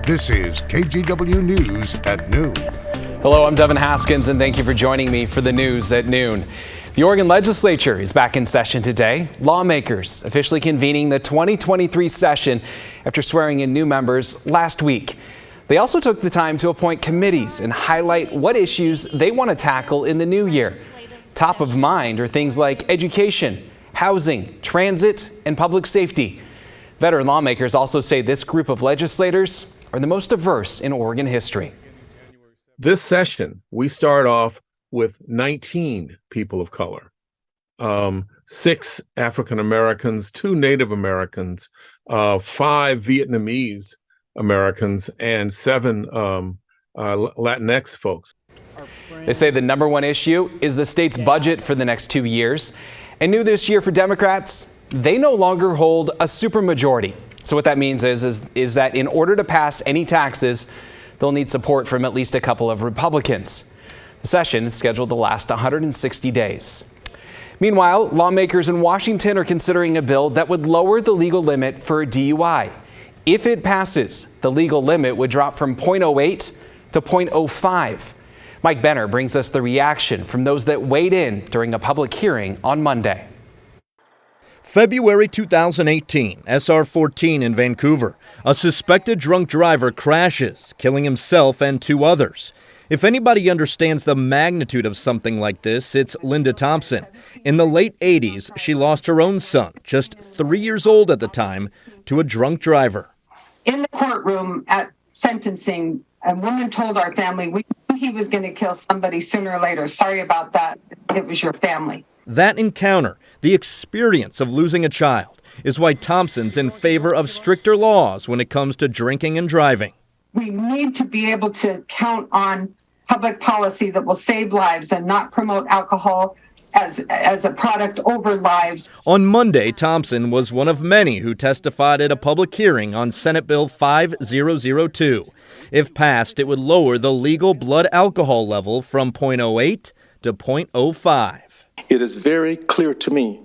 This is KGW News at noon. Hello, I'm Devin Haskins, and thank you for joining me for the news at noon. The Oregon legislature is back in session today. Lawmakers officially convening the 2023 session after swearing in new members last week. They also took the time to appoint committees and highlight what issues they want to tackle in the new year. Top of mind are things like education, housing, transit, and public safety. Veteran lawmakers also say this group of legislators are the most diverse in Oregon history. This session, we start off with 19 people of color, 6 African Americans, 2 Native Americans, 5 Vietnamese Americans, and 7 Latinx folks. They say the number one issue is the state's budget for the next 2 years. And new this year for Democrats, they no longer hold a supermajority. So what that means is that in order to pass any taxes, they'll need support from at least a couple of Republicans. The session is scheduled to last 160 days. Meanwhile, lawmakers in Washington are considering a bill that would lower the legal limit for a DUI. If it passes, the legal limit would drop from 0.08 to 0.05. Mike Benner brings us the reaction from those that weighed in during a public hearing on Monday. February 2018, SR 14 in Vancouver. A suspected drunk driver crashes, killing himself and 2 others. If anybody understands the magnitude of something like this, it's Linda Thompson. In the late 80s, she lost her own son, just 3 years old at the time, to a drunk driver. In the courtroom at sentencing, a woman told our family, we knew he was going to kill somebody sooner or later. Sorry about that. It was your family. That encounter, the experience of losing a child, is why Thompson's in favor of stricter laws when it comes to drinking and driving. We need to be able to count on public policy that will save lives and not promote alcohol as a product over lives. On Monday, Thompson was one of many who testified at a public hearing on Senate Bill 5002. If passed, it would lower the legal blood alcohol level from 0.08 to 0.05. It is very clear to me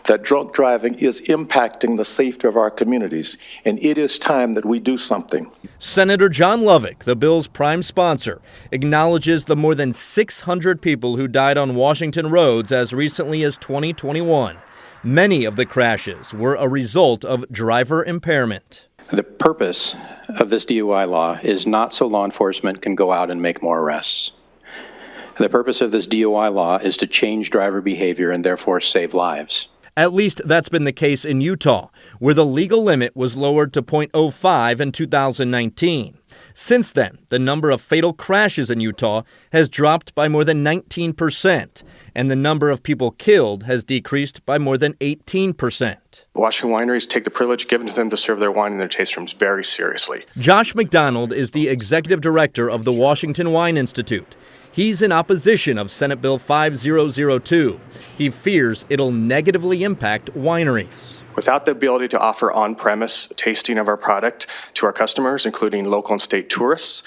that drunk driving is impacting the safety of our communities, and it is time that we do something. Senator John Lovick, the bill's prime sponsor, acknowledges the more than 600 people who died on Washington roads as recently as 2021. Many of the crashes were a result of driver impairment. The purpose of this DUI law is not so law enforcement can go out and make more arrests. The purpose of this DUI law is to change driver behavior and therefore save lives. At least that's been the case in Utah, where the legal limit was lowered to 0.05 in 2019. Since then, the number of fatal crashes in Utah has dropped by more than 19%, and the number of people killed has decreased by more than 18%. Washington wineries take the privilege given to them to serve their wine in their taste rooms very seriously. Josh McDonald is the executive director of the Washington Wine Institute. He's in opposition of Senate Bill 5002. He fears it'll negatively impact wineries. Without the ability to offer on-premise tasting of our product to our customers, including local and state tourists,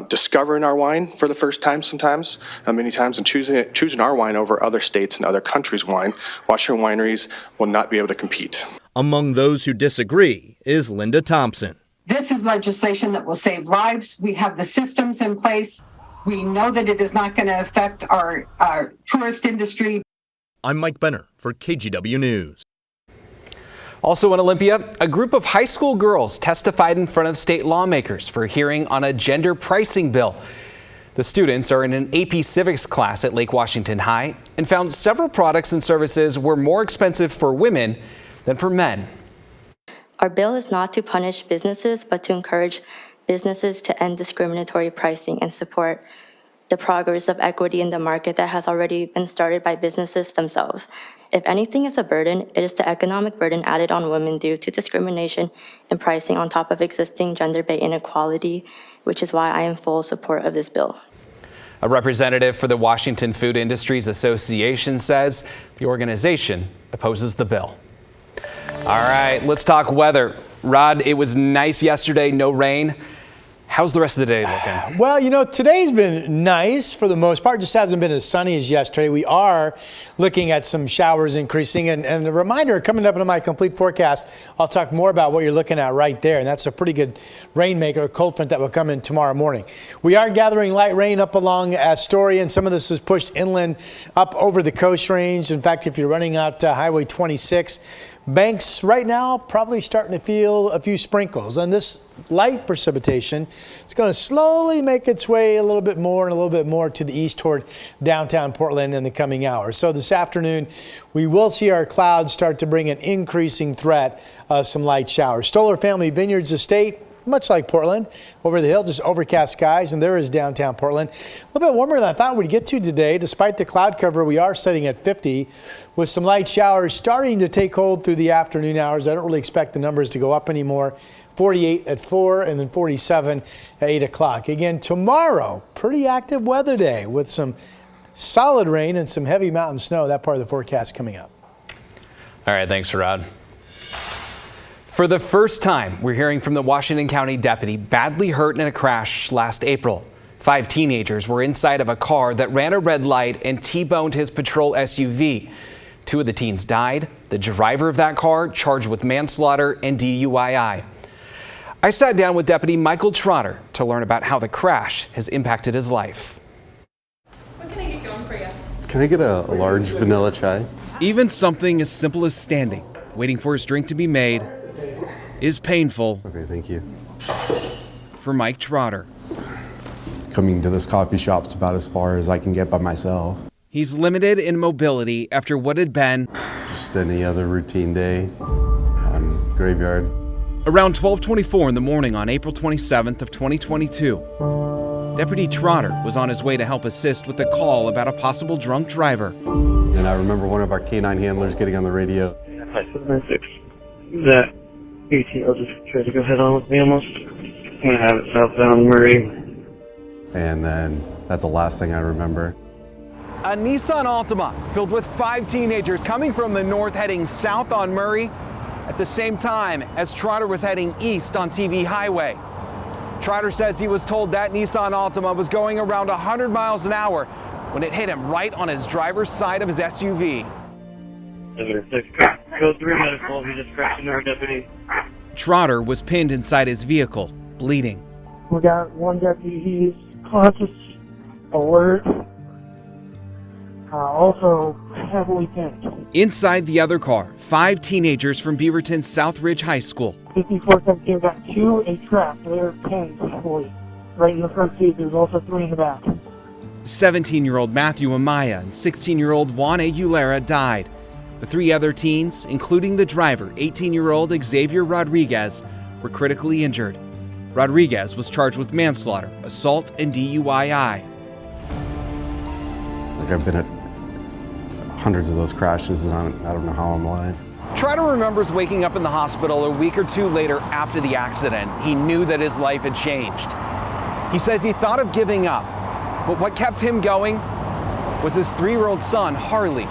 discovering our wine for the first time sometimes, many times, and choosing our wine over other states and other countries' wine, Washington wineries will not be able to compete. Among those who disagree is Linda Thompson. This is legislation that will save lives. We have the systems in place. We know that it is not going to affect our tourist industry. I'm Mike Benner for KGW News. Also in Olympia, a group of high school girls testified in front of state lawmakers for a hearing on a gender pricing bill. The students are in an AP Civics class at Lake Washington High and found several products and services were more expensive for women than for men. Our bill is not to punish businesses, but to encourage businesses to end discriminatory pricing and support the progress of equity in the market that has already been started by businesses themselves. If anything is a burden, it is the economic burden added on women due to discrimination in pricing on top of existing gender-based inequality, which is why I am full support of this bill. A representative for the Washington Food Industries Association says the organization opposes the bill. All right, let's talk weather. Rod, it was nice yesterday, no rain. How's the rest of the day looking? Well, you know, today's been nice for the most part. Just hasn't been as sunny as yesterday. We are looking at some showers increasing. And a reminder, coming up in my complete forecast, I'll talk more about what you're looking at right there. And that's a pretty good rainmaker, a cold front that will come in tomorrow morning. We are gathering light rain up along Astoria, and some of this is pushed inland up over the Coast Range. In fact, if you're running out Highway 26, Banks right now probably starting to feel a few sprinkles, and this light precipitation is going to slowly make its way a little bit more and a little bit more to the east toward downtown Portland in the coming hours. So this afternoon we will see our clouds start to bring an increasing threat of some light showers. Stoller Family Vineyards Estate, much like Portland, over the hill, just overcast skies, and there is downtown Portland. A little bit warmer than I thought we'd get to today. Despite the cloud cover, we are sitting at 50 with some light showers starting to take hold through the afternoon hours. I don't really expect the numbers to go up anymore. 48 at 4 and then 47 at 8 o'clock. Again, tomorrow, pretty active weather day with some solid rain and some heavy mountain snow. That part of the forecast coming up. All right, thanks, Rod. For the first time, we're hearing from the Washington County deputy badly hurt in a crash last April. 5 teenagers were inside of a car that ran a red light and T-boned his patrol SUV. 2 of the teens died. The driver of that car charged with manslaughter and DUI. I sat down with Deputy Michael Trotter to learn about how the crash has impacted his life. What can I get going for you? Can I get a large vanilla chai? Even something as simple as standing, waiting for his drink to be made, is painful. Okay, thank you. For Mike Trotter. Coming to this coffee shop is about as far as I can get by myself. He's limited in mobility after what had been just any other routine day on graveyard. Around 12:24 in the morning on April 27th of 2022, Deputy Trotter was on his way to help assist with a call about a possible drunk driver. And I remember one of our K9 handlers getting on the radio. 576. That 18 will just try to go head on with me almost. I'm gonna have it southbound Murray. And then that's the last thing I remember. A Nissan Altima filled with 5 teenagers coming from the north heading south on Murray at the same time as Trotter was heading east on TV Highway. Trotter says he was told that Nissan Altima was going around 100 miles an hour when it hit him right on his driver's side of his SUV. Code 3 medical, he just crashed into our deputy. Trotter was pinned inside his vehicle, bleeding. We got one deputy, he's conscious, alert, also heavily pinned. Inside the other car, 5 teenagers from Beaverton's South Ridge High School. 5417 got 2 a trap, they're pinned heavily. Right in the front seat, there's also 3 in the back. 17-year-old Matthew Amaya and 16-year-old Juan Aguilera died. The 3 other teens, including the driver, 18-year-old Xavier Rodriguez, were critically injured. Rodriguez was charged with manslaughter, assault, and DUI. Like I've been at hundreds of those crashes and I don't know how I'm alive. Trotter remembers waking up in the hospital a week or 2 later after the accident. He knew that his life had changed. He says he thought of giving up, but what kept him going was his 3-year-old son, Harley.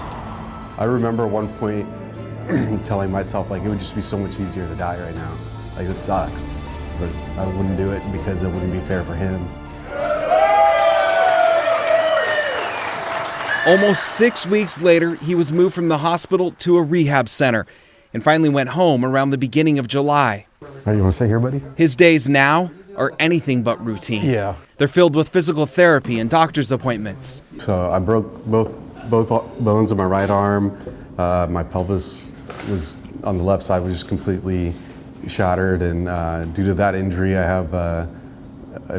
I remember at one point telling myself, like, it would just be so much easier to die right now. Like, this sucks. But I wouldn't do it because it wouldn't be fair for him. Almost 6 weeks later, he was moved from the hospital to a rehab center and finally went home around the beginning of July. Right, you want to stay here, buddy? His days now are anything but routine. Yeah. They're filled with physical therapy and doctor's appointments. So I broke both bones of my right arm. My pelvis was on the left side was just completely shattered, and due to that injury, I have a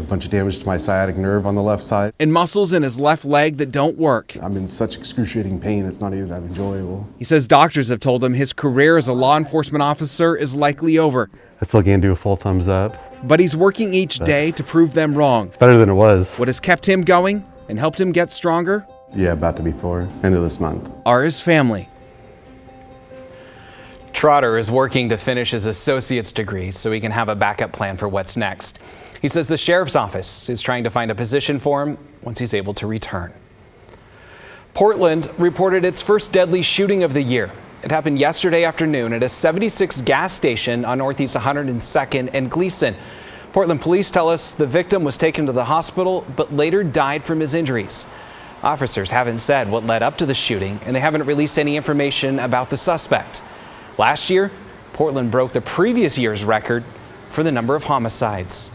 bunch of damage to my sciatic nerve on the left side. And muscles in his left leg that don't work. I'm in such excruciating pain, it's not even that enjoyable. He says doctors have told him his career as a law enforcement officer is likely over. I still can't do a full thumbs up. But he's working each day to prove them wrong. It's better than it was. What has kept him going and helped him get stronger? Yeah, about to be 4, end of this month. Are his family. Trotter is working to finish his associate's degree so he can have a backup plan for what's next. He says the sheriff's office is trying to find a position for him once he's able to return. Portland reported its first deadly shooting of the year. It happened yesterday afternoon at a 76 gas station on Northeast 102nd and Gleason. Portland police tell us the victim was taken to the hospital but later died from his injuries. Officers haven't said what led up to the shooting, and they haven't released any information about the suspect. Last year, Portland broke the previous year's record for the number of homicides.